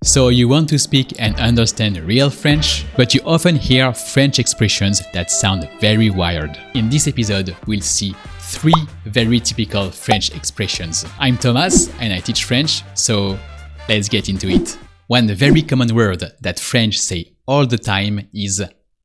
So you want to speak and understand real French, but you often hear French expressions that sound very wired. In this episode, we'll see 3 very typical French expressions. I'm Thomas and I teach French, so let's get into it. One very common word that French say all the time is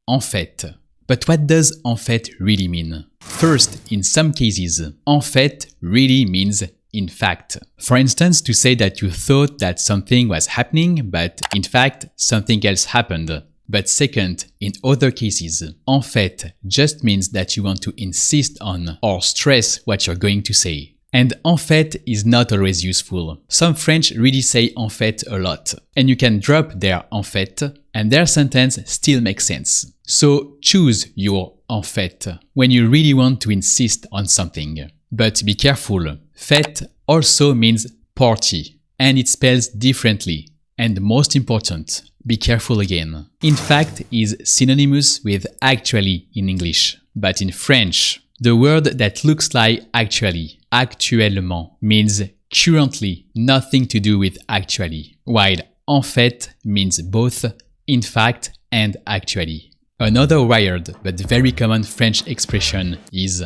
en fait. But what does en fait really mean? First, in some cases, en fait really means in fact. For instance, to say that you thought that something was happening, but in fact, something else happened. But second, in other cases, en fait just means that you want to insist on or stress what you're going to say. And en fait is not always useful. Some French really say en fait a lot, and you can drop their en fait, and their sentence still makes sense. So choose your en fait when you really want to insist on something. But be careful. Fête also means party, and it spells differently. And most important, be careful again. In fact is synonymous with actually in English. But in French, the word that looks like actually, actuellement, means currently, nothing to do with actually, while en fait means both in fact and actually. Another wired but very common French expression is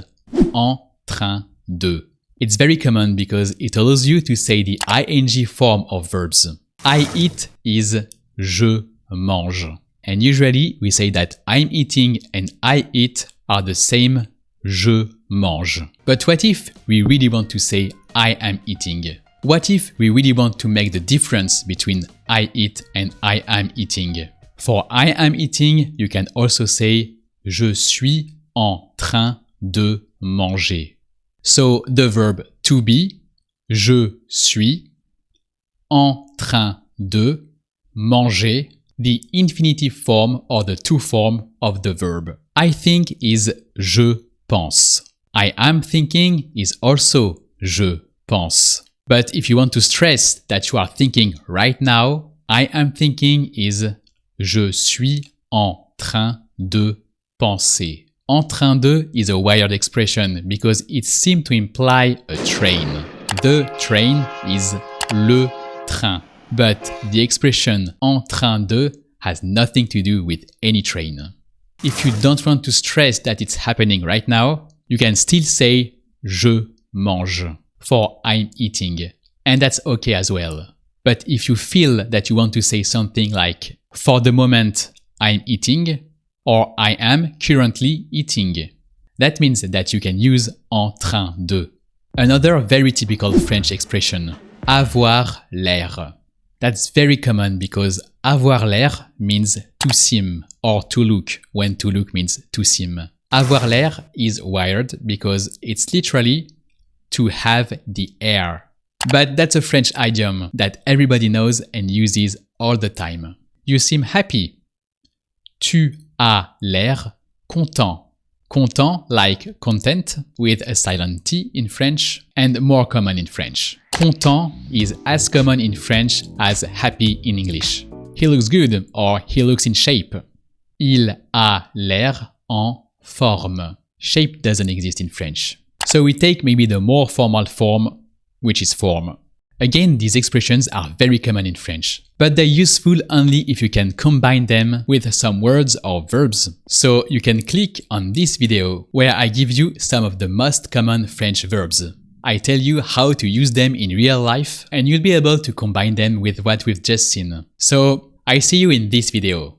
en train de. It's very common because it allows you to say the ing form of verbs. I eat is je mange. And usually we say that I'm eating and I eat are the same, je mange. But what if we really want to say I am eating? What if we really want to make the difference between I eat and I am eating? For I am eating, you can also say je suis en train de manger. So the verb to be, je suis, en train de, manger, the infinitive form or the to form of the verb. I think is je pense. I am thinking is also je pense. But if you want to stress that you are thinking right now, I am thinking is je suis en train de penser. En train de is a wired expression because it seems to imply a train. The train is le train. But the expression en train de has nothing to do with any train. If you don't want to stress that it's happening right now, you can still say je mange for I'm eating. And that's okay as well. But if you feel that you want to say something like for the moment I'm eating, or I am currently eating. That means that you can use en train de. Another very typical French expression, avoir l'air. That's very common because avoir l'air means to seem or to look when to look means to seem. Avoir l'air is wired because it's literally to have the air. But that's a French idiom that everybody knows and uses all the time. You seem happy. Tu as l'air content. Content like content with a silent T in French and more common in French. Content is as common in French as happy in English. He looks good or he looks in shape. Il a l'air en forme. Shape doesn't exist in French. So we take maybe the more formal form, which is form. Again, these expressions are very common in French, but they're useful only if you can combine them with some words or verbs. So you can click on this video where I give you some of the most common French verbs. I tell you how to use them in real life and you'll be able to combine them with what we've just seen. So I see you in this video.